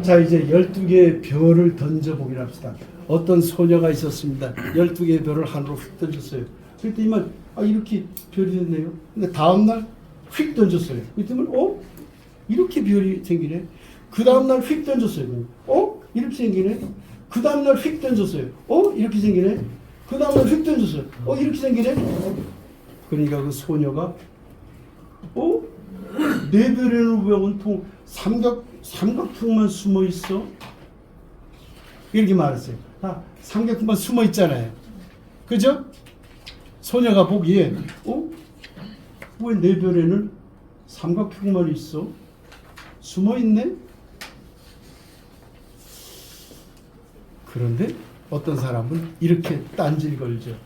자, 이제 12개의 별을 던져보기로 합시다. 어떤 소녀가 있었습니다. 12개의 별을 하늘로 휙 던졌어요. 그랬더니만 이렇게 별이 됐네요. 근데 다음날 휙 던졌어요. 그랬더니 이렇게 별이 생기네. 그 다음날 휙 던졌어요. 이렇게 생기네. 그 다음날 휙 던졌어요. 이렇게 생기네. 그 다음날 휙 던졌어요. 이렇게 생기네. 그러니까 그 소녀가 내 별에는 왜 온통 삼각형만 숨어 있어? 이렇게 말했어요. 삼각형만 숨어 있잖아요. 그죠? 소녀가 보기에 왜 내 별에는 삼각형만 있어? 숨어 있네? 그런데 어떤 사람은 이렇게 딴질 걸죠.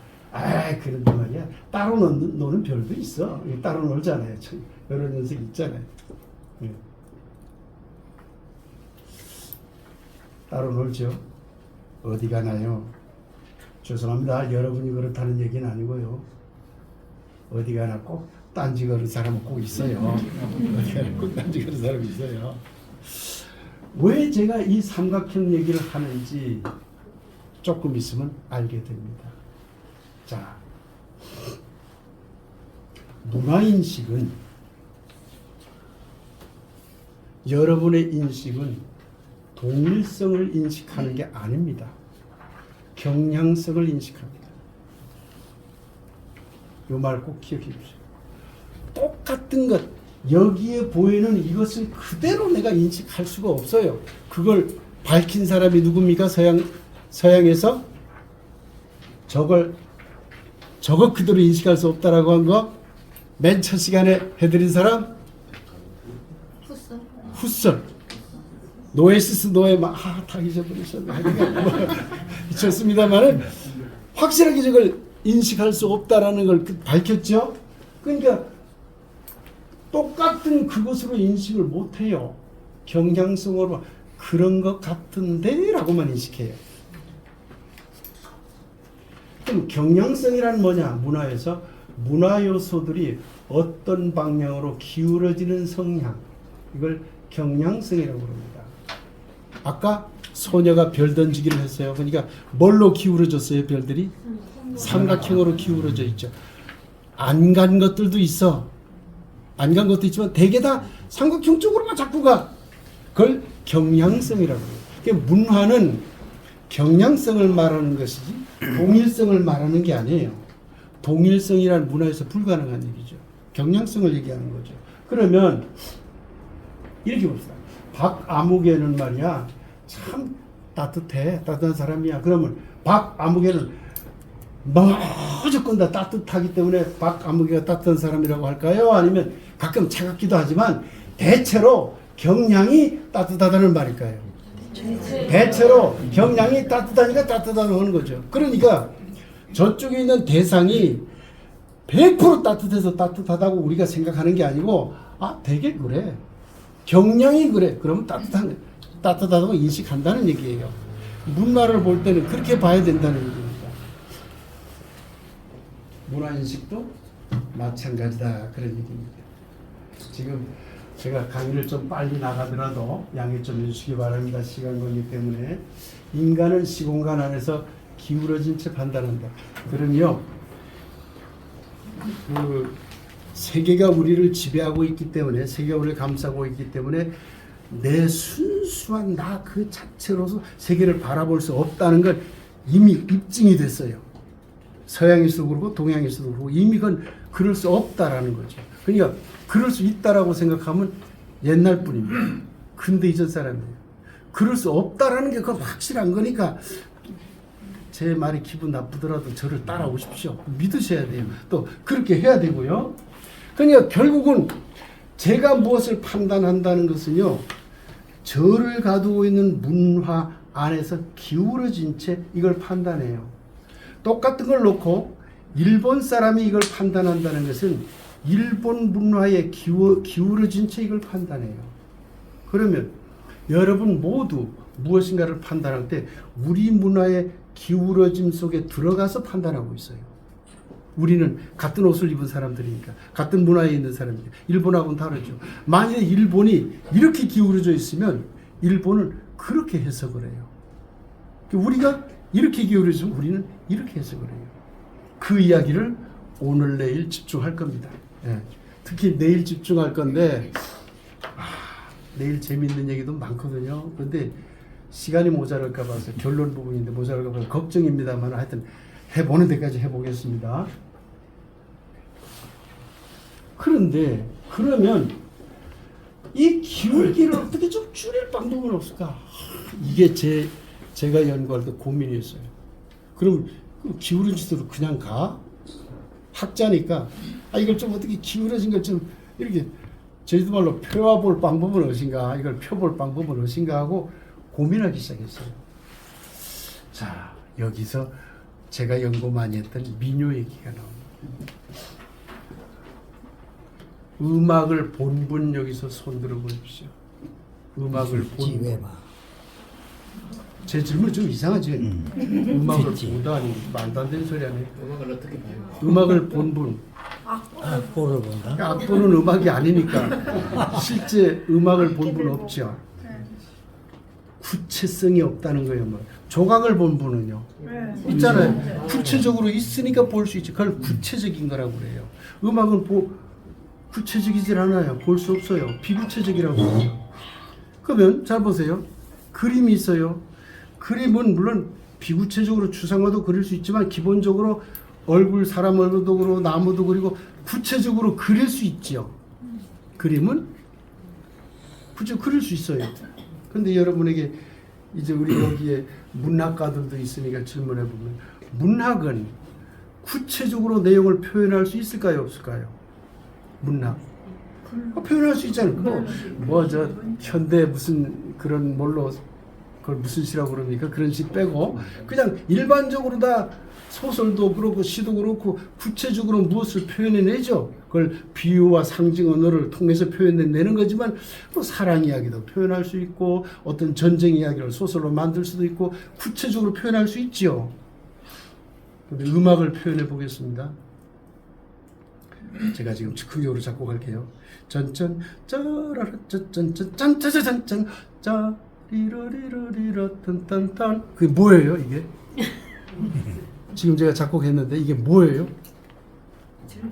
그런데 말이야. 따로 노는 별도 있어. 따로 놀잖아요. 여러 녀석 있잖아요. 따로 놀죠. 어디 가나요? 죄송합니다. 여러분이 그렇다는 얘기는 아니고요. 어디 가나 꼭 딴지 거는 사람은 꼭 있어요. 어디 가나 꼭 딴지 거는 사람이 있어요. 왜 제가 이 삼각형 얘기를 하는지 조금 있으면 알게 됩니다. 자, 문화인식은 여러분의 인식은 동일성을 인식하는 게 아닙니다. 경향성을 인식합니다. 이 말 꼭 기억해 주십시오. 똑같은 것, 여기에 보이는 이것을 그대로 내가 인식할 수가 없어요. 그걸 밝힌 사람이 누굽니까? 서양에서 저거 그대로 인식할 수 없다라고 한 거 맨 첫 시간에 해드린 사람? 후설. 노에시스 노에 다 잊어버리셨네. 좋습니다만은 확실하게 저걸 인식할 수 없다라는 걸 밝혔죠. 그러니까 똑같은 그것으로 인식을 못해요. 경향성으로 그런 것 같은데라고만 인식해요. 그럼 경향성이란 뭐냐? 문화에서 문화 요소들이 어떤 방향으로 기울어지는 성향, 이걸 경향성이라고 합니다. 아까 소녀가 별 던지기를 했어요. 그러니까 뭘로 기울어졌어요? 별들이 삼각형으로 기울어져 있죠. 안 간 것들도 있어. 안 간 것도 있지만 대개 다 삼각형 쪽으로만 자꾸 가. 그걸 경향성이라고 해요. 그러니까 문화는 경향성을 말하는 것이지 동일성을 말하는 게 아니에요. 동일성이란 문화에서 불가능한 얘기죠. 경향성을 얘기하는 거죠. 그러면 이렇게 봅시다. 박아무개는 말이야 참 따뜻한 사람이야. 그러면 박아무개는 무조건 다 따뜻하기 때문에 박아무개가 따뜻한 사람이라고 할까요? 아니면 가끔 차갑기도 하지만 대체로 경향이 따뜻하다는 말일까요? 대체로 경향이 따뜻하니까 따뜻하다고 하는 거죠. 그러니까 저쪽에 있는 대상이 100% 따뜻해서 따뜻하다고 우리가 생각하는 게 아니고 되게 그래. 경향이 그래. 그러면 따뜻하다고 인식한다는 얘기예요. 문화를 볼 때는 그렇게 봐야 된다는 얘기입니다. 문화인식도 마찬가지다. 그런 얘기입니다. 지금 제가 강의를 좀 빨리 나가더라도 양해 좀 해주시기 바랍니다. 시간 관계 때문에. 인간은 시공간 안에서 기울어진 채 판단한다. 그럼요. 세계가 우리를 지배하고 있기 때문에, 세계가 우리를 감싸고 있기 때문에 내 순수한 나 그 자체로서 세계를 바라볼 수 없다는 걸 이미 입증이 됐어요. 서양에서도 그렇고 동양에서도 그렇고 이미 그건 그럴 수 없다라는 거죠. 그러니까 그럴 수 있다라고 생각하면 옛날 뿐입니다. 근대 이전 사람이에요. 그럴 수 없다라는 게 그건 확실한 거니까 제 말이 기분 나쁘더라도 저를 따라오십시오. 믿으셔야 돼요. 또 그렇게 해야 되고요. 그러니까 결국은 제가 무엇을 판단한다는 것은요, 저를 가두고 있는 문화 안에서 기울어진 채 이걸 판단해요. 똑같은 걸 놓고 일본 사람이 이걸 판단한다는 것은 일본 문화에 기울어진 채 이걸 판단해요. 그러면 여러분 모두 무엇인가를 판단할 때 우리 문화의 기울어짐 속에 들어가서 판단하고 있어요. 우리는 같은 옷을 입은 사람들이니까, 같은 문화에 있는 사람이니까. 일본하고는 다르죠. 만약에 일본이 이렇게 기울어져 있으면 일본은 그렇게 해석을 해요. 우리가 이렇게 기울어지면 우리는 이렇게 해석을 해요. 그 이야기를 오늘 내일 집중할 겁니다. 예. 특히 내일 집중할 건데 내일 재밌는 얘기도 많거든요. 그런데 시간이 모자랄까 봐서 결론 부분인데 모자랄까 봐서 걱정입니다만 하여튼 해보는 데까지 해보겠습니다. 그런데 그러면 이 기울기를 어떻게 좀 줄일 방법은 없을까? 이게 제가 연구할 때 고민이었어요. 그럼 기울어지도록 그냥 가? 학자니까 이걸 좀 어떻게 기울어진 걸 좀 이렇게 제주도 말로 펴볼 방법은 무엇인가, 이걸 펴볼 방법은 무엇인가 하고 고민하기 시작했어요. 자, 여기서 제가 연구 많이 했던 민요 얘기가 나옵니다. 음악을 본분 여기서 손들어 보십시오. 음악을 본분. 제 질문 좀 이상하지? 음악을 보다니 말도 안 되는 소리 아니에요. 음악을 어떻게 봐요? 음악을 본분. 악보를 본다? 악보는 음악이 아니니까 실제 음악을 본분 없죠. 구체성이 없다는 거예요. 뭐. 조각을 본 분은요. 있잖아요. 구체적으로 있으니까 볼 수 있지. 그걸 구체적인 거라고 그래요. 음악은 구체적이질 않아요. 볼 수 없어요. 비구체적이라고 해요. 그러면 잘 보세요. 그림이 있어요. 그림은 물론 비구체적으로 추상화도 그릴 수 있지만 기본적으로 얼굴, 사람 얼굴도 그리고 나무도 그리고 구체적으로 그릴 수 있지요. 그림은 구체적으로 그릴 수 있어요. 근데 여러분에게 이제 우리 여기에 문학가들도 있으니까 질문해 보면 문학은 구체적으로 내용을 표현할 수 있을까요, 없을까요? 문학 표현할 수 있잖아요. 저 현대 무슨 그런 뭘로 그걸 무슨 시라고 그럽니까? 그런 시 빼고 그냥 일반적으로 다 소설도 그렇고 시도 그렇고 구체적으로 무엇을 표현해내죠. 그걸 비유와 상징 언어를 통해서 표현해내는 거지만 또 사랑 이야기도 표현할 수 있고 어떤 전쟁 이야기를 소설로 만들 수도 있고 구체적으로 표현할 수 있지요. 그런데 음악을 표현해 보겠습니다. 제가 지금 즉흥적으로 작곡할게요. 짠짠 짜라라 짠짠짠 짠짜자잔짠 짜 리러리러리러 딴딴딴 그게 뭐예요 이게? 지금 제가 작곡했는데 이게 뭐예요?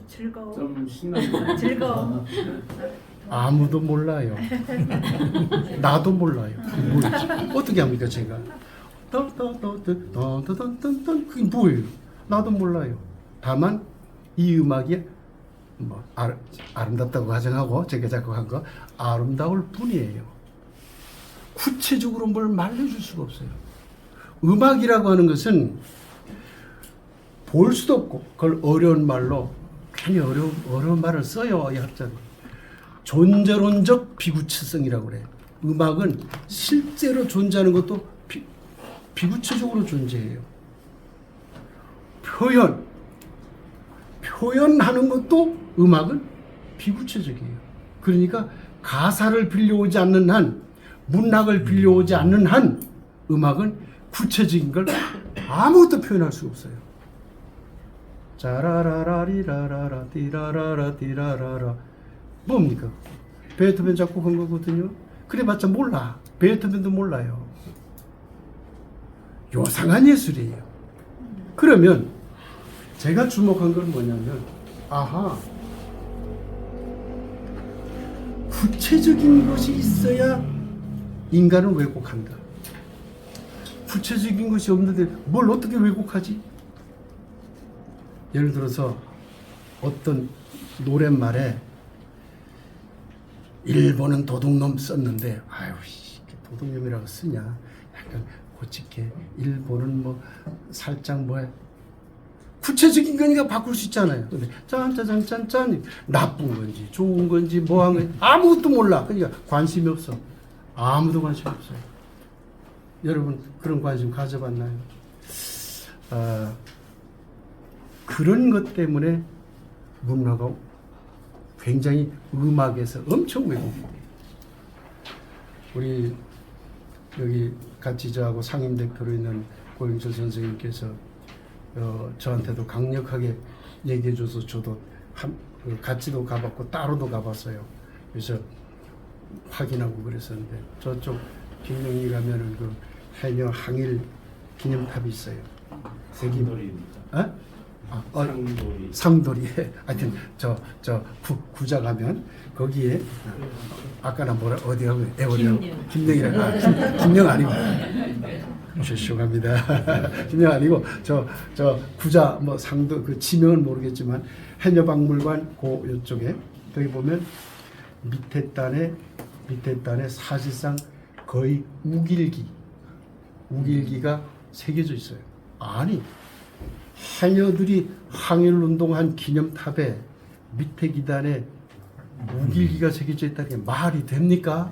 즐거워. 좀 신나는 즐거워. 아무도 몰라요. 나도 몰라요. 뭐지? 어떻게 합니까 제가? 딴딴딴딴딴딴 그게 뭐예요? 나도 몰라요. 다만 이 음악이 뭐 아름답다고 가정하고 제가 작곡한 거 아름다울 뿐이에요. 구체적으로 뭘 말해줄 수가 없어요. 음악이라고 하는 것은 볼 수도 없고 그걸 어려운 말로 괜히 어려운 말을 써요. 이 학자는 존재론적 비구체성이라고 그래요. 음악은 실제로 존재하는 것도 비구체적으로 존재해요. 표현하는 것도 음악은 비구체적이에요. 그러니까 가사를 빌려오지 않는 한, 문학을 빌려오지 않는 한 음악은 구체적인 걸 아무것도 표현할 수가 없어요. 짜라라라리라라라 띠라라라 띠라라라 뭡니까? 베토벤 작곡한 거거든요. 그래봤자 몰라. 베토벤도 몰라요. 요상한 예술이에요. 그러면 제가 주목한 건 뭐냐면 구체적인 것이 있어야 인간은 왜곡한다. 구체적인 것이 없는데 뭘 어떻게 왜곡하지? 예를 들어서 어떤 노랫말에 일본은 도둑놈 썼는데 도둑놈이라고 쓰냐 약간 고치게 일본은 뭐 살짝 뭐해 구체적인 거니까 바꿀 수 있잖아요. 근데 짠짜잔짠짠 나쁜 건지 좋은 건지 뭐한 건지 아무것도 몰라. 그러니까 관심이 없어. 아무도 관심 없어요. 여러분 그런 관심 가져봤나요? 그런 것 때문에 문화가 굉장히 음악에서 엄청 왜곡돼요. 우리 여기 같이 저하고 상임대표로 있는 고영철 선생님께서 저한테도 강력하게 얘기해줘서 저도 같이도 가봤고 따로도 가봤어요. 그래서 확인하고 그랬었는데 저쪽 김영리 가면은 그 해녀 항일 기념탑이 있어요. 상돌이입니까? 어? 상돌이. 상돌이. 하여튼 저 구자 가면 거기에 아까나 뭐라 어디가 어디가 김영이라 김영 아니고 죄송합니다. 김영 아니고 저 구자 뭐 상도 그 지명은 모르겠지만 해녀박물관 고 요쪽에 거기 보면 밑에 단에 사실상 거의 우길기가 새겨져 있어요. 아니 해녀들이 항일운동한 기념탑에 밑에 기단에 우길기가 새겨져 있다는 게 말이 됩니까?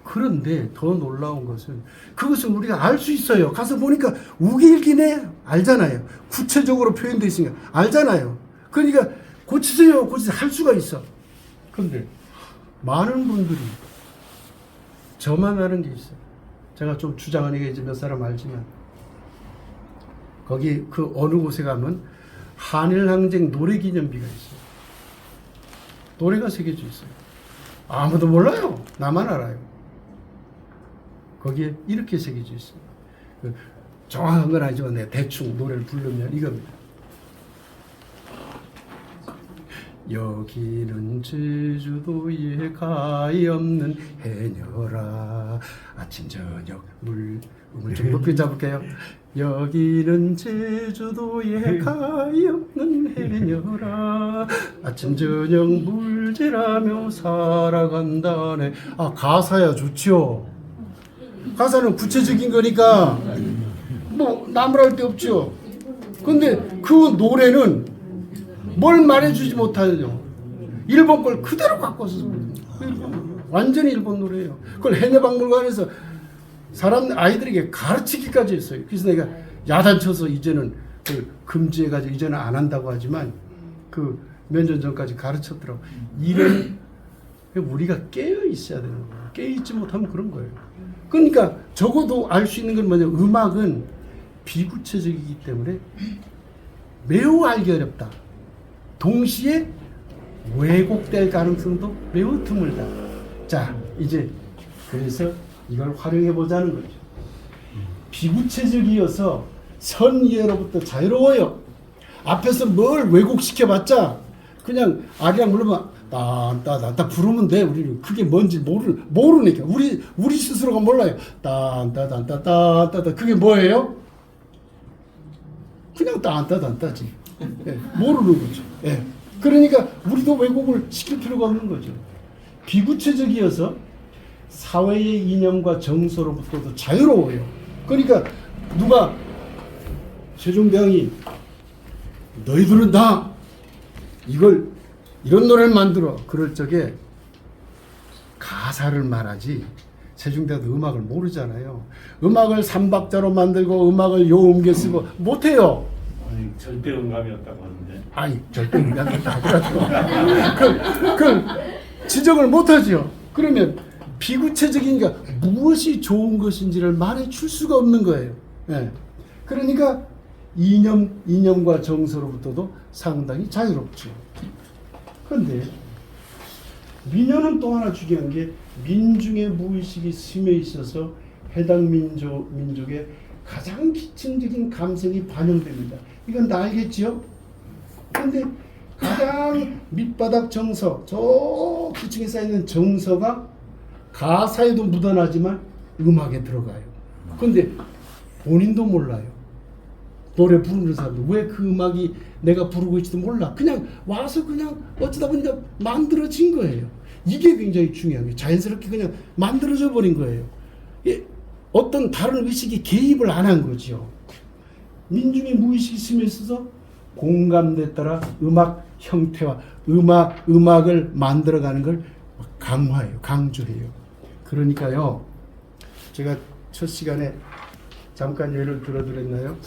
그런데 더 놀라운 것은 그것은 우리가 알 수 있어요. 가서 보니까 우길기네 알잖아요. 구체적으로 표현되어 있으니까 알잖아요. 그러니까 고치세요 할 수가 있어. 그런데 많은 분들이 저만 아는 게 있어요. 제가 좀 주장하는 게 이제 몇 사람 알지만 거기 그 어느 곳에 가면 한일항쟁 노래기념비가 있어요. 노래가 새겨져 있어요. 아무도 몰라요. 나만 알아요. 거기에 이렇게 새겨져 있습니다. 정확한 건 아니지만 내가 대충 노래를 부르면 이겁니다. 여기는 제주도에 가엾는 해녀라. 아침 저녁 음을 좀 높이 잡을게요. 여기는 제주도에 가엾는 해녀라. 아침 저녁 물질하며 살아간다네. 아 가사야 좋죠. 가사는 구체적인 거니까 뭐 나무랄 데 없죠. 근데 그 노래는 뭘 말해주지 못하죠. 일본 걸 그대로 갖고 와서 완전히 일본 노래예요. 그걸 해녀박물관에서 아이들에게 가르치기까지 했어요. 그래서 내가 야단쳐서 이제는 금지해가지고 이제는 안 한다고 하지만 그 몇 년 전까지 가르쳤더라고. 이런 우리가 깨어 있어야 되는 거예요. 깨어 있지 못하면 그런 거예요. 그러니까 적어도 알 수 있는 건 뭐냐면 음악은 비구체적이기 때문에 매우 알기 어렵다. 동시에 왜곡될 가능성도 매우 드물다. 자, 이제 그래서 이걸 활용해 보자는 거죠. 비구체적이어서 선이해로부터 자유로워요. 앞에서 뭘 왜곡시켜봤자 그냥 아리랑 부르면 딴따단따 부르면 돼. 우리는 그게 뭔지 모르니까 우리 스스로가 몰라요. 딴따단따따따따 그게 뭐예요? 그냥 딴따단따지. 예, 모르는 거죠. 예. 그러니까 우리도 왜곡을 시킬 필요가 없는 거죠. 비구체적이어서 사회의 이념과 정서로부터도 자유로워요. 그러니까 누가 세종대왕이 너희들은 다 이런 노래를 만들어 그럴 적에 가사를 말하지. 세종대왕도 음악을 모르잖아요. 음악을 삼박자로 만들고 음악을 요음계 쓰고 못해요. 아니 절대 음감이었다고 하는데. 아니 절대 음감이었다 하더라도 그 지적을 못하죠. 그러면 비구체적이니까 무엇이 좋은 것인지를 말해줄 수가 없는 거예요. 예. 그러니까 이념과 정서로부터도 상당히 자유롭죠. 그런데 민요는 또 하나 중요한 게 민중의 무의식이 스며 있어서 해당 민족의 가장 기층적인 감성이 반영됩니다. 이건 다 알겠지요? 그런데 가장 밑바닥 정서, 저 기층에 쌓이는 정서가 가사에도 묻어나지만 음악에 들어가요. 그런데 본인도 몰라요. 노래 부르는 사람도 왜 그 음악이 내가 부르고 있지도 몰라. 그냥 와서 그냥 어쩌다 보니까 만들어진 거예요. 이게 굉장히 중요한 거예요. 자연스럽게 그냥 만들어져 버린 거예요. 어떤 다른 의식이 개입을 안 한 거죠. 민중의 무의식이 스며 있어서 공감대에 따라 음악 형태와 음악을 만들어가는 걸 강화해요. 강조해요. 그러니까요. 제가 첫 시간에 잠깐 예를 들어드렸나요?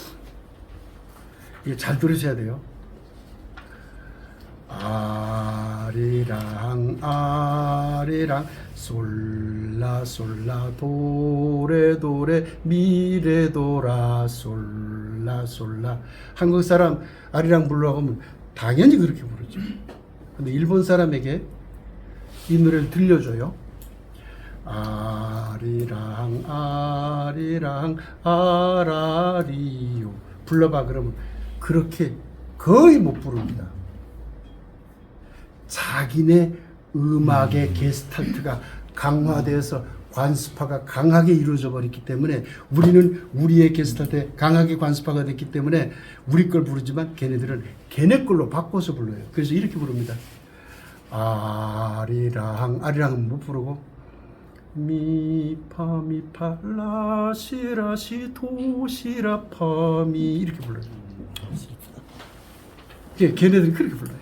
이게 잘 들으셔야 돼요. 아리랑 아리랑 솔라 솔라 도레 도레 미레 도라 솔라 솔라. 한국 사람 아리랑 부르라고 하면 당연히 그렇게 부르죠. 근데 일본 사람에게 이 노래를 들려줘요. 아리랑 아리랑 아라리요 불러봐 그러면 그렇게 거의 못 부릅니다. 자기네 음악의 게스탈트가 강화되어서 관습화가 강하게 이루어져 버렸기 때문에 우리는 우리의 게스탈트에 강하게 관습화가 됐기 때문에 우리 걸 부르지만 걔네들은 걔네 걸로 바꿔서 불러요. 그래서 이렇게 부릅니다. 아리랑 아리랑은 못 부르고 미파 미파 라시라시 도시라 파미 이렇게 불러요. 걔네들이 그렇게 불러요.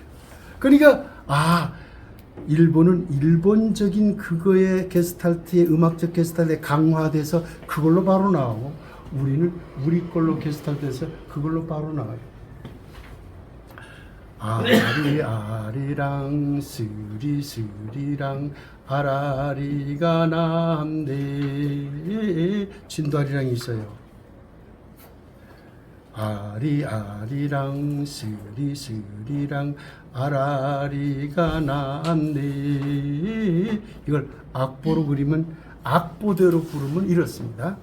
그러니까 일본은 일본적인 그거의 게스탈트의 음악적 게스탈트에 강화돼서 그걸로 바로 나오고 우리는 우리 걸로 게스탈트해서 그걸로 바로 나와요. 아리아리랑 스리스리랑 아라리가 난데 진도아리랑이 있어요. 아리아리랑 스리스리랑 아라리가 난데 이걸 악보로 그리면 악보대로 부르면 이렇습니다.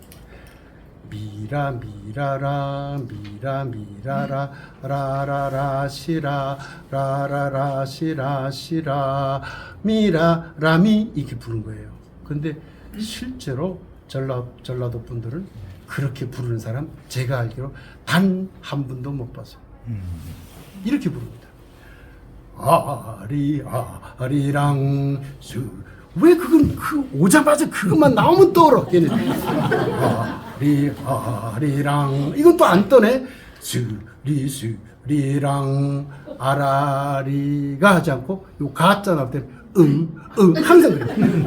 미라 미라라 미라 미라라 라라라 시라 라라라 시라 시라 미라 라미 이렇게 부른 거예요. 근데 실제로 전라도 분들은 그렇게 부르는 사람 제가 알기로 단 한 분도 못 봤어요. 이렇게 부릅니다. 아리랑 왜 그건 오자마자 그것만 나오면 떠오르 걔네들. 아리랑 이건 또 안 떠네. 스리랑 아라리가 하지 않고 요 가자 나올 때는 항상 그래.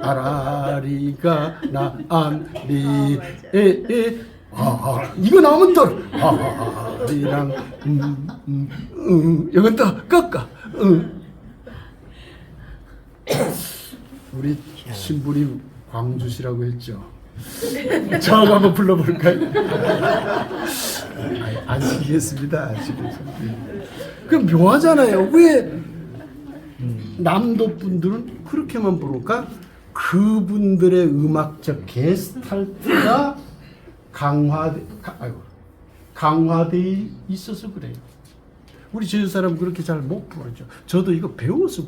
아라리가 나안리 이거 나오면 또 아리랑 이건 또 꺾어. 우리 신부님 광주시라고 했죠. 저하고 한번 불러볼까요? 안 시키겠습니다. 안 시키겠습니다. 그 묘하잖아요. 왜 남도 분들은 그렇게만 부를까? 그분들의 음악적 게스탈트가 강화돼 있어서 그래요. 우리 제주 사람 그렇게 잘 못 부르죠. 저도 이거 배워서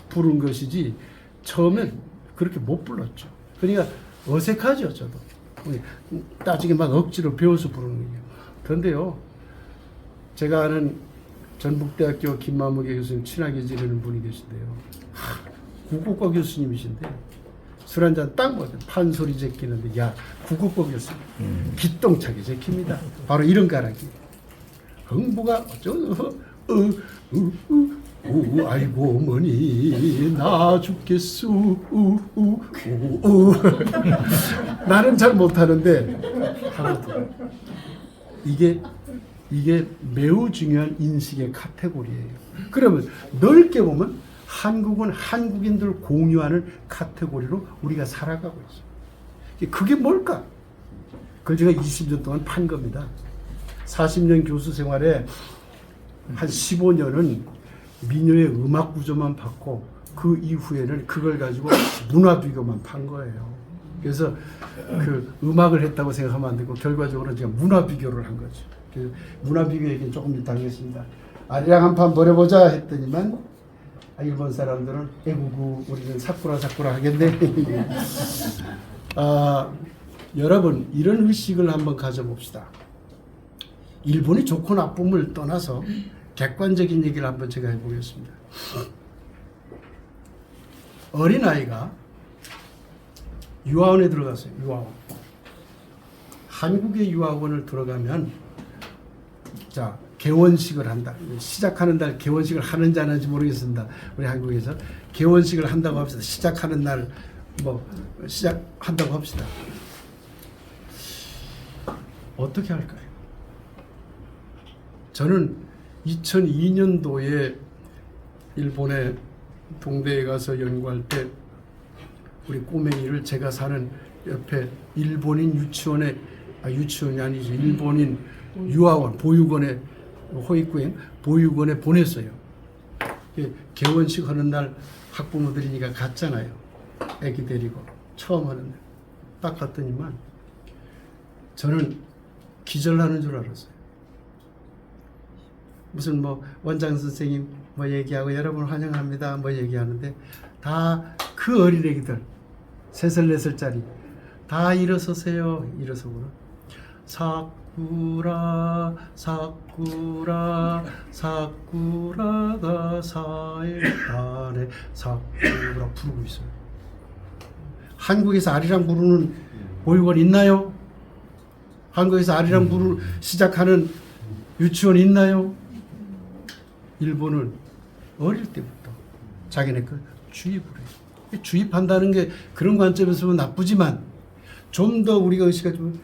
부른 것이지 처음엔 그렇게 못 불렀죠. 그러니까 어색하죠. 저도 따지게 막 억지로 배워서 부르는 거예요. 그런데요, 제가 아는 전북대학교 김만무계 교수님 친하게 지내는 분이 계신데요. 국어과 교수님이신데 술 한잔 딱 먹어요. 판소리 제끼는데 야 국어과 교수님 기똥차게 제낍니다. 바로 이런 가락이 흥부가 어쩌고 아이고 어머니 나 죽겠소 나는 잘 못하는데 하나도 이게 매우 중요한 인식의 카테고리예요. 그러면 넓게 보면 한국은 한국인들 공유하는 카테고리로 우리가 살아가고 있어요. 그게 뭘까? 그걸 제가 20년 동안 판 겁니다. 40년 교수 생활에 한 15년은 민요의 음악 구조만 봤고 그 이후에는 그걸 가지고 문화 비교만 판 거예요. 그래서 그 음악을 했다고 생각하면 안 되고 결과적으로 제가 문화 비교를 한 거죠. 그래서 문화 비교 얘기는 조금 이따 하겠습니다. 아리랑 한 판 벌여보자 했더니만 일본 사람들은 애구구 우리는 사쿠라 하겠네. 여러분 이런 의식을 한번 가져봅시다. 일본이 좋고 나쁨을 떠나서 객관적인 얘기를 한번 제가 해보겠습니다. 어린아이가 유아원에 들어갔어요. 유아원. 한국의 유아원을 들어가면 자 개원식을 한다. 시작하는 날 개원식을 하는지 안 하는지 모르겠습니다. 우리 한국에서 개원식을 한다고 합시다. 시작하는 날 뭐 시작한다고 합시다. 어떻게 할까요? 저는 2002년도에 일본의 동대에 가서 연구할 때 우리 꼬맹이를 제가 사는 옆에 일본인 유치원에 유치원이 아니죠. 일본인 유아원, 보육원에 호익구행 보육원에 보냈어요. 개원식 하는 날 학부모들이니까 갔잖아요. 애기 데리고 처음 하는 날 딱 갔더니만 저는 기절하는 줄 알았어요. 무슨 뭐 원장 선생님 뭐 얘기하고 여러분 환영합니다 뭐 얘기하는데 다 그 어린애기들 3살 4살짜리 다 일어서세요. 일어서고는 사쿠라 사쿠라 사쿠라가 사에다네 사쿠라 부르고 있어요. 한국에서 아리랑 부르는 보육원 있나요? 한국에서 아리랑 부르 시작하는 유치원 있나요? 일본은 어릴 때부터 자기네 걸 주입을 해요. 주입한다는 게 그런 관점에서 보면 나쁘지만 좀 더 우리가 의식하지만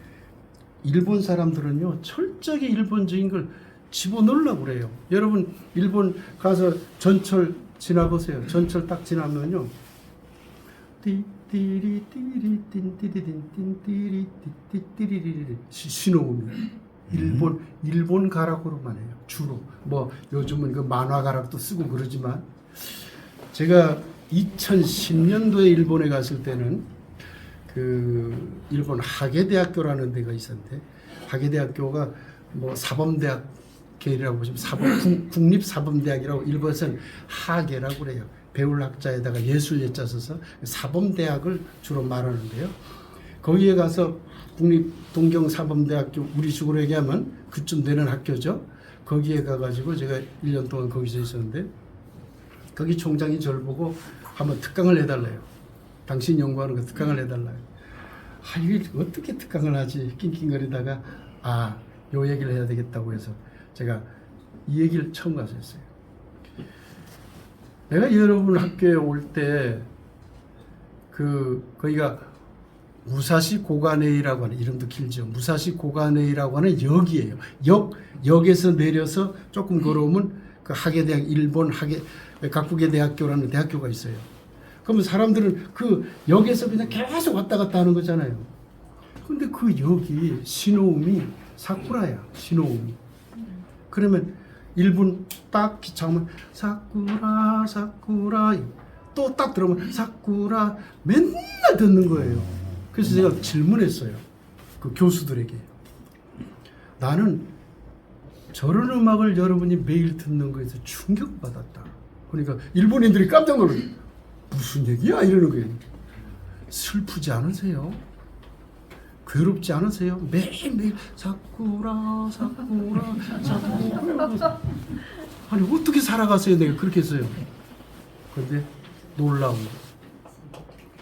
일본 사람들은요 철저하게 일본적인 걸 집어넣으려고 그래요. 여러분 일본 가서 전철 지나보세요. 전철 딱 지나면요 띠띠리띠리띠띠리띠띠리띠띠리띠리리 신호음이 일본 가락으로만 해요. 주로 뭐 요즘은 그 만화 가락도 쓰고 그러지만 제가 2010년도에 일본에 갔을 때는 그 일본 하게대학교라는 데가 있었는데 하게대학교가 뭐 사범대학 계열이라고 보시면 국립사범대학이라고 일본에서는 하게라고 그래요. 배울 학자에다가 예술 예자 써서 사범대학을 주로 말하는데요. 거기에 가서 국립동경사범대학교 우리 식으로 얘기하면 그쯤 되는 학교죠. 거기에 가가지고 제가 1년 동안 거기서 있었는데 거기 총장이 저를 보고 한번 특강을 해달래요. 당신 연구하는 거 특강을 해달라요. 아 이게 어떻게 특강을 하지 낑낑거리다가 요 얘기를 해야 되겠다고 해서 제가 이 얘기를 처음 가서 했어요. 내가 여러분 학교에 올 때 거기가 무사시 고가네이라고 하는 이름도 길죠. 무사시 고가네이라고 하는 역이에요. 역에서 내려서 조금 걸어오면 그 하게대학 일본 각국의 대학교라는 대학교가 있어요. 그러면 사람들은 그 역에서 그냥 계속 왔다 갔다 하는 거잖아요. 근데 그 역이 신호음이 사쿠라야. 신호음이. 그러면 1분 딱 기차오면 사쿠라 사쿠라 또 딱 들어오면 사쿠라 맨날 듣는 거예요. 그래서 제가 질문했어요. 그 교수들에게. 나는 저런 음악을 여러분이 매일 듣는 거에서 충격받았다. 그러니까 일본인들이 깜짝 놀라요. 무슨 얘기야? 이러는 거예요. 슬프지 않으세요? 괴롭지 않으세요? 매일매일 사쿠라 사쿠라 사쿠라 아니 어떻게 살아가세요? 내가 그렇게 했어요. 그런데 놀라운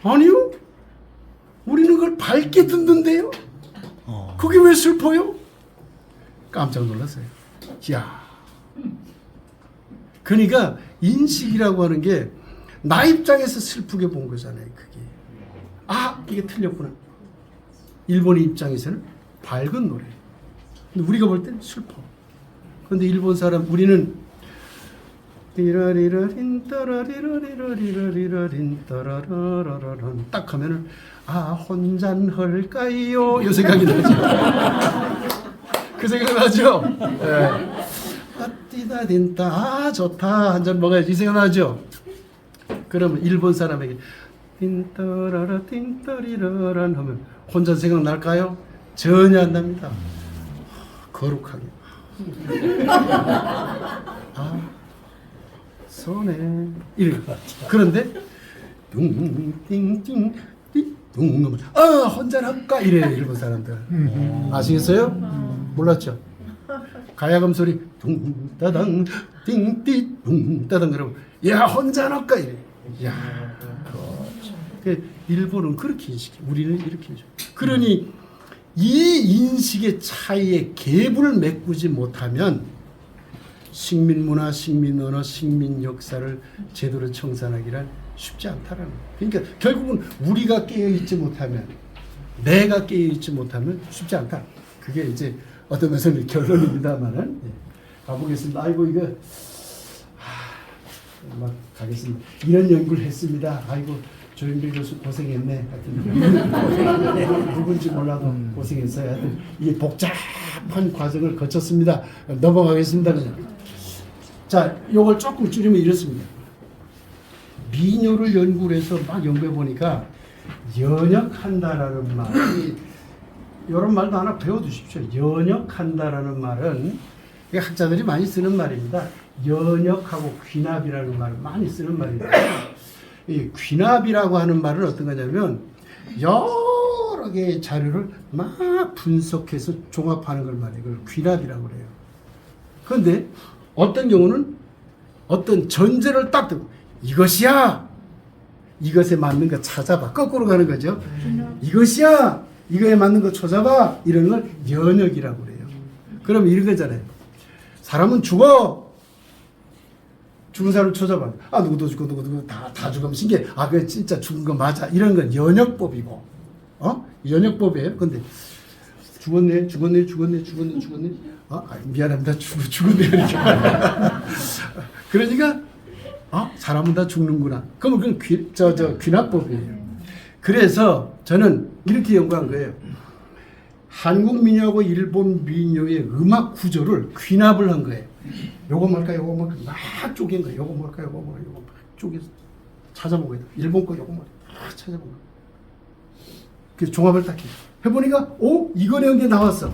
거 아니요? 우리는 그걸 밝게 듣는데요? 그게 왜 슬퍼요? 깜짝 놀랐어요. 야, 그러니까 인식이라고 하는 게 나 입장에서 슬프게 본 거잖아요. 그게 이게 틀렸구나. 일본의 입장에서는 밝은 노래. 근데 우리가 볼 땐 슬퍼. 근데 일본 사람 우리는 리라리라린 따라리라리라리라리라린 따라라라라란 딱 하면은 혼잔 헐까요? 이 생각이 나죠. 그 생각 나죠? 띠다 딘따 좋다 한 잔 먹어야지 이 생각 나죠? 그러면 일본 사람에게 틴따라라 틴따리라란 하면 혼자 생각날까요? 전혀 안 납니다. 거룩하게 손에 이래. 그런데 띵띵띵 띵 혼자 할까 이래 일본 사람들. 아시겠어요? 몰랐죠? 가야금 소리 둥따당 띵띠 둥따당 그러면 야 혼자 할까 이래. 야, 그 일본은 그렇게 인식해. 우리는 이렇게 해줘. 그러니 이 인식의 차이에 갭을 메꾸지 못하면 식민문화, 식민언어, 식민역사를 제대로 청산하기란 쉽지 않다라는 거예요. 그러니까 결국은 우리가 깨어있지 못하면 내가 깨어있지 못하면 쉽지 않다. 그게 이제 어떤 면에서는 결론입니다만은 가보겠습니다. 아이고 이거 막 가겠습니다. 이런 연구를 했습니다. 아이고 조영필 교수 고생했네. 하여튼 누군지 몰라도 고생했어요. 하여튼 이게 복잡 복잡한 과정을 거쳤습니다. 넘어가겠습니다. 그냥. 자, 요걸 조금 줄이면 이렇습니다. 민요를 연구를 해서 막 연구해 보니까 연역한다라는 말이 이런 말도 하나 배워두십시오. 연역한다라는 말은 학자들이 많이 쓰는 말입니다. 연역하고 귀납이라는 말을 많이 쓰는 말입니다. 이 귀납이라고 하는 말은 어떤 거냐면 여러 개의 자료를 막 분석해서 종합하는 걸 말해요. 그걸 귀납이라고 그래요. 그런데 어떤 경우는 어떤 전제를 딱 두고 이것이야! 이것에 맞는 거 찾아봐. 거꾸로 가는 거죠. 이것이야! 이거에 맞는 거 찾아봐! 이런 걸 연역이라고 그래요. 그럼 이런 거잖아요. 사람은 죽어! 죽은 사람을 찾아봐. 아, 누구도 죽고, 누구도 다 죽으면 신기해. 아, 그게 진짜 죽은 거 맞아. 이런 건 연역법이고. 연역법이에요. 근데 죽었네. 미안합니다. 죽었네. 이렇게. 그러니까, 사람은 다 죽는구나. 그러면 그건 귀납법이에요. 그래서 저는 이렇게 연구한 거예요. 한국 민요하고 일본 민요의 음악 구조를 귀납을 한 거예요. 요거 뭘까, 요거 뭘까, 막 쪼갠 거예요. 요거 뭘까, 요거 뭘까, 요거 막 쪼개서 찾아보고 있다. 일본 거 요거 뭘까, 막 찾아보고. 그래서 종합을 딱 해보니까, 이거네 게 나왔어.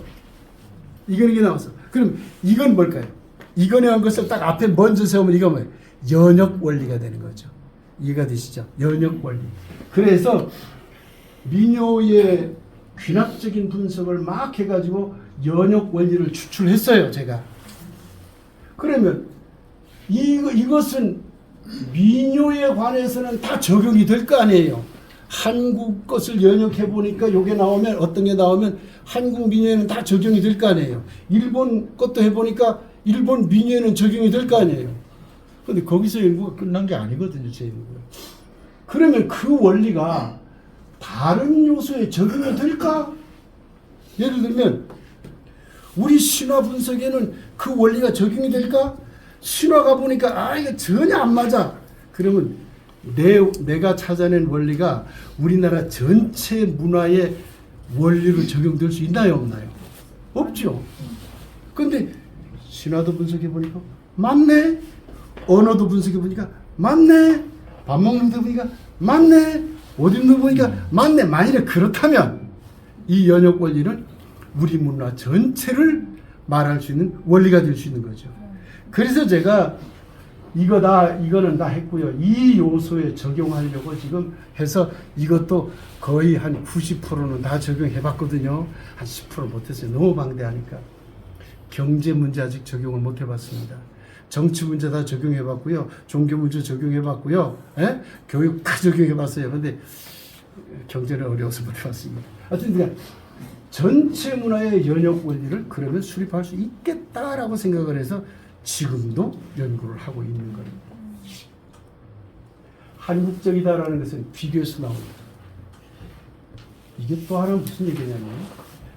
이거네 게 나왔어. 그럼 이건 뭘까요? 이거네 한 것을 딱 앞에 먼저 세우면 이거 뭐예요? 연역 원리가 되는 거죠. 이해가 되시죠? 연역 원리. 그래서 민요의 귀납적인 분석을 막 해가지고 연역 원리를 추출했어요, 제가. 그러면 이것은 민요에 관해서는 다 적용이 될 거 아니에요. 한국 것을 연역해 보니까 요게 나오면 어떤 게 나오면 한국 민요에는 다 적용이 될 거 아니에요. 일본 것도 해보니까 일본 민요에는 적용이 될 거 아니에요. 근데 거기서 연구가 끝난 게 아니거든요, 제 연구가. 그러면 그 원리가 다른 요소에 적용이 될까? 예를 들면 우리 신화 분석에는 그 원리가 적용이 될까? 신화가 보니까 이거 전혀 안 맞아. 그러면 내가 찾아낸 원리가 우리나라 전체 문화의 원리로 적용될 수 있나요, 없나요? 없죠. 근데 신화도 분석해 보니까 맞네. 언어도 분석해 보니까 맞네. 밥 먹는 데 보니까 맞네. 옷 입는 데 보니까 맞네. 만일에 그렇다면 이 연역 원리는 우리 문화 전체를 말할 수 있는 원리가 될 수 있는 거죠. 그래서 제가 이거는 다 했고요. 이 요소에 적용하려고 지금 해서 이것도 거의 한 90%는 다 적용해 봤거든요. 한 10% 못했어요. 너무 방대하니까. 경제 문제 아직 적용을 못 해봤습니다. 정치 문제 다 적용해 봤고요. 종교 문제 적용해 봤고요. 교육 다 적용해 봤어요. 근데 경제는 어려워서 못 해봤습니다. 하여튼 그냥 전체 문화의 연역 원리를 그러면 수립할 수 있겠다라고 생각을 해서 지금도 연구를 하고 있는 겁니다. 한국적이다라는 것은 비교해서 나옵니다. 이게 또 하나 무슨 얘기냐면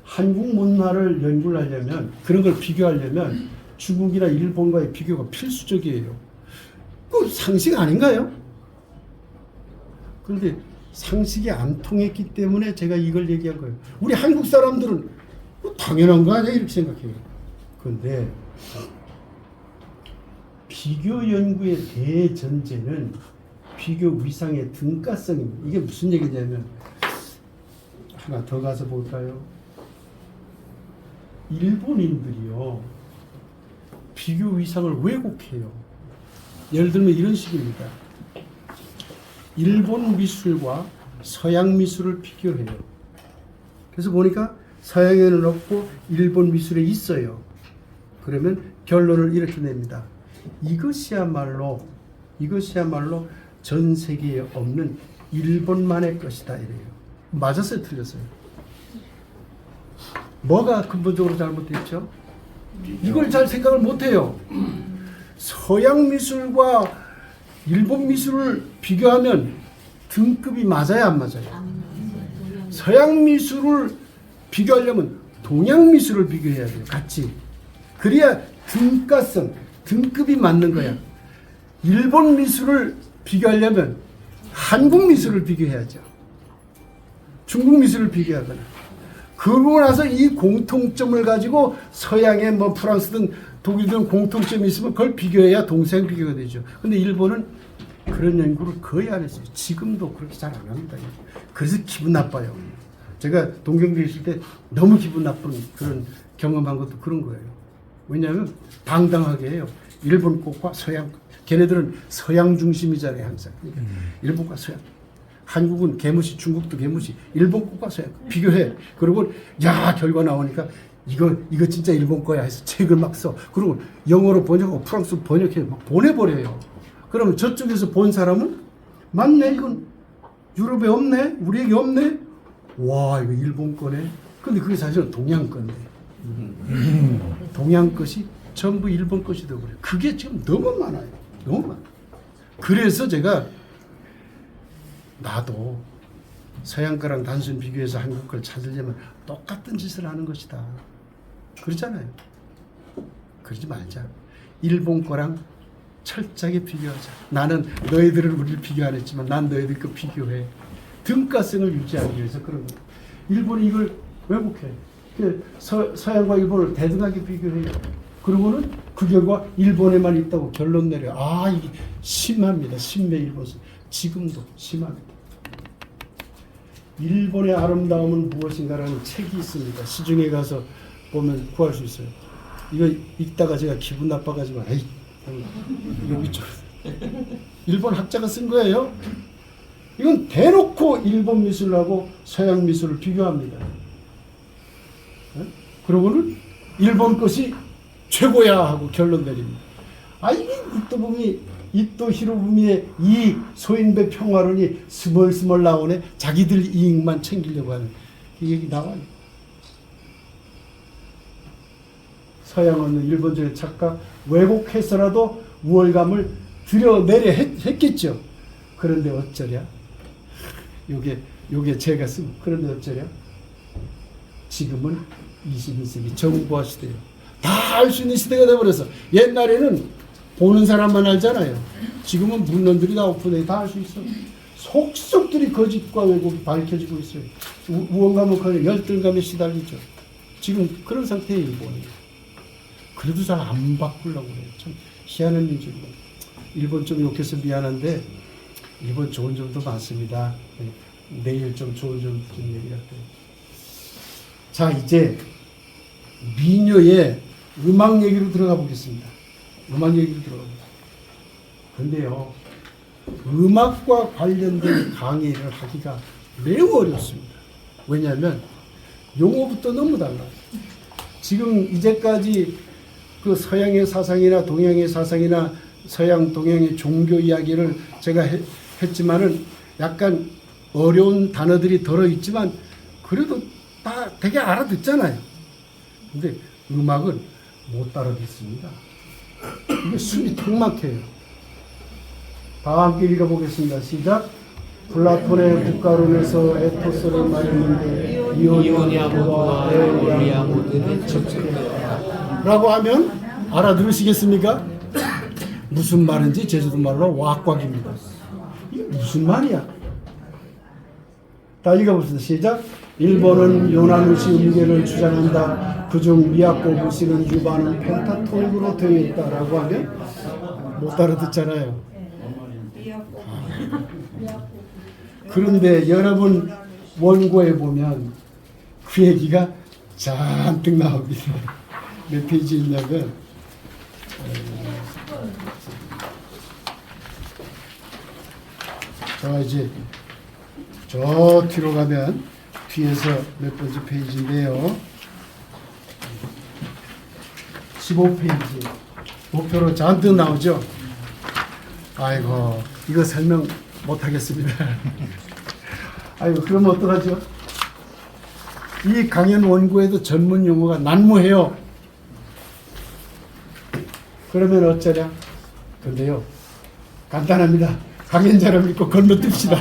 한국 문화를 연구를 하려면 그런 걸 비교하려면 중국이나 일본과의 비교가 필수적이에요. 그 상식 아닌가요? 그런데 상식이 안 통했기 때문에 제가 이걸 얘기한 거예요. 우리 한국 사람들은 당연한 거 아니야 이렇게 생각해요. 그런데 비교 연구의 대전제는 비교 위상의 등가성입니다. 이게 무슨 얘기냐면 하나 더 가서 볼까요? 일본인들이요 비교 위상을 왜곡해요. 예를 들면 이런 식입니다. 일본 미술과 서양 미술을 비교해요. 그래서 보니까 서양에는 없고 일본 미술에 있어요. 그러면 결론을 이렇게 냅니다. 이것이야말로 전 세계에 없는 일본만의 것이다 이래요. 맞았어요, 틀렸어요? 뭐가 근본적으로 잘못됐죠? 이걸 잘 생각을 못해요. 서양 미술과 일본 미술을 비교하면 등급이 맞아야 안 맞아요? 서양 미술을 비교하려면 동양 미술을 비교해야 돼요. 같이. 그래야 등가성, 등급이 맞는 거야. 일본 미술을 비교하려면 한국 미술을 비교해야죠. 중국 미술을 비교하거나 그러고 나서 이 공통점을 가지고 서양의 뭐 프랑스든 독일든 공통점이 있으면 그걸 비교해야 동생 비교가 되죠. 근데 일본은 그런 연구를 거의 안 했어요. 지금도 그렇게 잘 안 합니다. 그래서 기분 나빠요. 제가 동경대 있을 때 너무 기분 나쁜 그런 경험한 것도 그런 거예요. 왜냐하면 당당하게 해요. 일본 것과 서양, 걔네들은 서양 중심이잖아요, 항상. 그러니까 일본과 서양. 한국은 개무시, 중국도 개무시, 일본 것과 서양 비교해. 그리고 야 결과 나오니까 이거 진짜 일본 거야 해서 책을 막 써. 그리고 영어로 번역하고 프랑스로 번역해 막 보내버려요. 그러면 저쪽에서 본 사람은 맞네, 이건 유럽에 없네, 우리에게 없네. 와, 이거 일본 거네. 근데 그게 사실은 동양 건데. 동양 것이 전부 일본 것이 되어버려요. 그게 지금 너무 많아요. 너무 많아요. 그래서 제가 나도 서양 거랑 단순 비교해서 한국 걸 찾으려면 똑같은 짓을 하는 것이다. 그러잖아요. 그러지 말자. 일본 거랑 철저하게 비교하자. 나는 너희들을 우리를 비교 안 했지만 난 너희들 거 비교해. 등가성을 유지하기 위해서 그런 거예요. 일본이 이걸 왜곡해. 서양과 일본을 대등하게 비교해요. 그러고는 그 결과 일본에만 있다고 결론 내려. 아, 이게 심합니다. 심매 일본서. 지금도 심합니다. 일본의 아름다움은 무엇인가라는 책이 있습니다. 시중에 가서 보면 구할 수 있어요. 이거 읽다가 제가 기분 나빠가지고 에이 여기 좀 일본 학자가 쓴 거예요. 이건 대놓고 일본 미술하고 서양 미술을 비교합니다. 그러고는 일본 것이 최고야 하고 결론 내립니다. 아, 이게 이토 히로부미의 이 소인배 평화론이 스멀스멀 나오네. 자기들 이익만 챙기려고 하는 이 얘기 나와요. 서양은 일본적인 작가 왜곡해서라도 우월감을 드러내려 했겠죠. 그런데 어쩌랴? 요게 제가 쓴 그런데 어쩌랴? 지금은 21세기 정보화 시대예요. 다 알 수 있는 시대가 돼버려서 옛날에는 보는 사람만 알잖아요. 지금은 문헌들이 다 오픈해 다 알 수 있어. 속속들이 거짓과 왜곡이 밝혀지고 있어요. 우원감은 열등감에 시달리죠. 지금 그런 상태의 일본이에요. 그래도 잘 안 바꾸려고 해요. 참 희한한 민족이고. 일본 좀 욕해서 미안한데 일본 좋은 점도 많습니다. 내일 좀 좋은 점 좀 얘기할게요. 자, 이제 미녀의 음악 얘기로 들어가 보겠습니다. 음악 얘기로 들어갑니다. 근데요, 음악과 관련된 강의를 하기가 매우 어렵습니다. 왜냐하면 용어부터 너무 달라요. 지금 이제까지 그 서양의 사상이나 동양의 사상이나 서양, 동양의 종교 이야기를 제가 했지만은 약간 어려운 단어들이 들어있지만 그래도 다 되게 알아듣잖아요. 근데 음악은 못 따라듣습니다. 이게 숨이 턱 막혀요. 다 함께 읽어보겠습니다. 시작. 플라톤의 국가론에서 에토스를 말했는데 이오니아모드와 에오리아모드는 적절하다 라고 하면 알아들으시겠습니까? 무슨 말인지 제주도 말로 왁곽입니다. 이게 무슨 말이야? 다 읽어봅시다. 시작. 일본은 요나무시 음계를 주장한다. 그중 미야코 무시는 유바는 펜타토닉으로 되어 있다라고 하면 못 알아듣잖아요. 그런데 여러분 원고에 보면 그 얘기가 잔뜩 나옵니다. 몇 페이지 있냐면 자, 이제 저 뒤로 가면 뒤에서 몇 번째 페이지인데요. 15페이지 목표로 잔뜩 나오죠. 아이고, 이거 설명 못하겠습니다. 아이고, 그러면 어떡하죠? 이 강연 원고에도 전문 용어가 난무해요. 그러면 어쩌냐? 근데요, 간단합니다. 강연자를 믿고 건너뛰읍시다.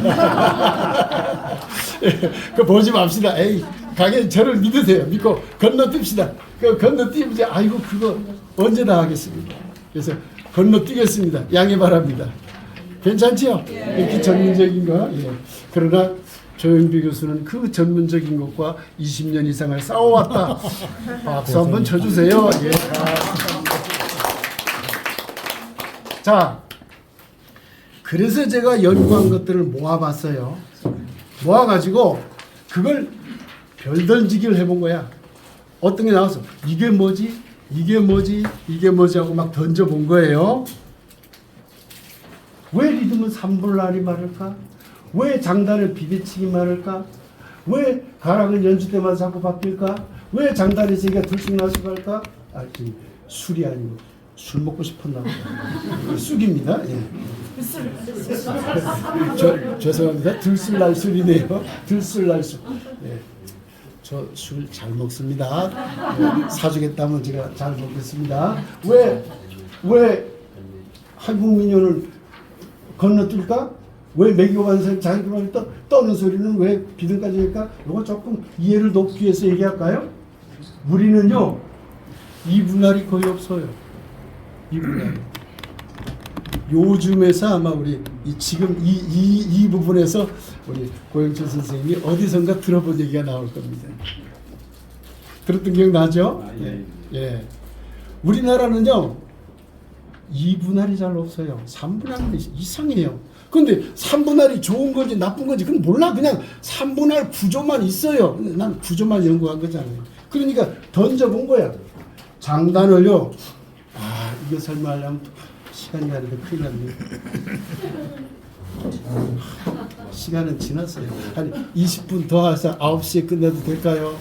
그 보지 맙시다. 에이, 강연 저를 믿으세요. 믿고 건너뛰읍시다. 그 건너뛰면 아이고 그거 언제 다 하겠습니까? 그래서 건너뛰겠습니다. 양해 바랍니다. 괜찮지요? 이렇게 전문적인 거. 예. 그러나 조영비 교수는 그 전문적인 것과 20년 이상을 싸워왔다. 박수 한번 쳐주세요. 예. 자, 그래서 제가 연구한 것들을 모아봤어요. 모아가지고 그걸 별 던지기를 해본 거야. 어떤 게 나와서 이게 뭐지? 이게 뭐지? 이게 뭐지? 하고 막 던져본 거예요. 왜 리듬은 3분의 1이 마를까? 왜 장단을 비대칭이 마를까? 왜 가락은 연주 때마다 자꾸 바뀔까? 왜 장단의 세기가 둘씩 나씩 할까? 아, 술이 아니고 술 먹고 싶었나 보다. 쑥입니다. 예. 죄송합니다. 들술날술이네요. 들술날술. 예. 저 술 잘 먹습니다. 예. 사주겠다면 제가 잘 먹겠습니다. 왜 한국 민요를 건너뛸까? 왜 매교반석 자기를 떠는 소리는 왜 비등까지 할까? 이거 조금 이해를 돕기 위해서 얘기할까요? 우리는요 2분할이 거의 없어요. 2분할. 요즘에서 아마 우리 지금 이 부분에서 우리 고영철 선생님이 어디선가 들어본 얘기가 나올 겁니다. 들었던 기억 나죠? 아, 예. 예. 우리나라는요 2분할이 잘 없어요. 3분할이 이상해요. 근데 3분할이 좋은 건지 나쁜 건지 그건 몰라. 그냥 3분할 구조만 있어요. 난 구조만 연구한 거잖아요. 그러니까 던져본 거야. 장단을요. 아, 이거 설명하려면 시간이 가는데 큰일 났네. 시간은 지났어요. 한 20분 더 해서 9시에 끝내도 될까요?